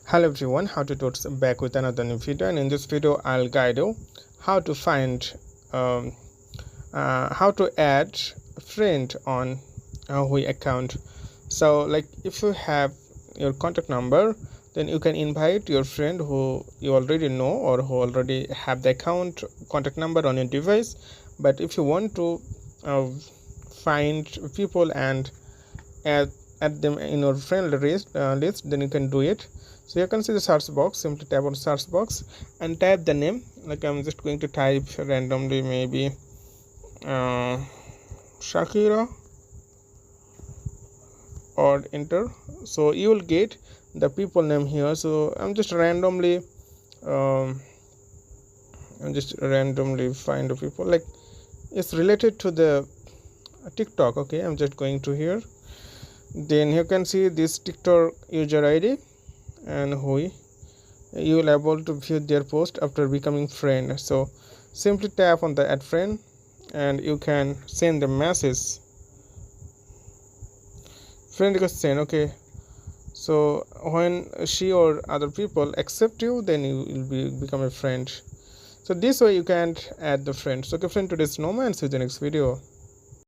Hello everyone, how to totes back with another new video, and in this video I'll guide you how to find how to add a friend on Hui account. So like if you have your contact number, then you can invite your friend who you already know or who already have the account contact number on your device. But if you want to find people and add them in your friend list, then you can do it. So you can see the search box. Simply tap on search box and type the name. Like I'm just going to type randomly, maybe Shakira, or enter. So you will get the people name here. So I'm just randomly find the people, like it's related to the TikTok. Okay, I'm just going to here. Then you can see this TikTok user ID and Hui. You will able to view their post after becoming friend. So simply tap on the add friend and you can send the message. Friend request send. Okay, so when she or other people accept you, then you will become a friend. So this way you can add the friends. So okay friend, today's no man, see you in the next video.